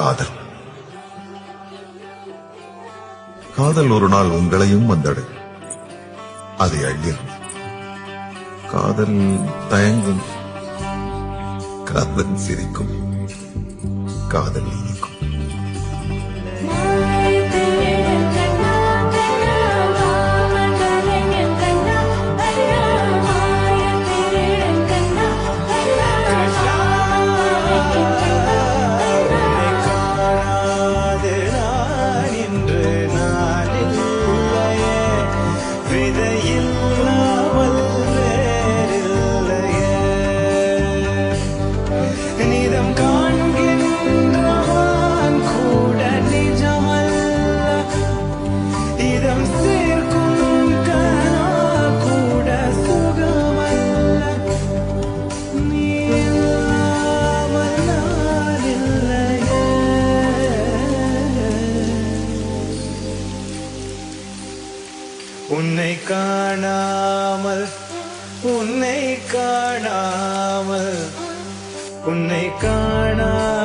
காதல். காதல் ஒரு நாள் உங்களையும் வந்தடையும். அதை அள்ளிடும். காதல் தயங்கும். காதல் சிரிக்கும். காதல் இனிக்கும். உன்னை காணாமல் உன்னை காணாமல் உன்னை காணா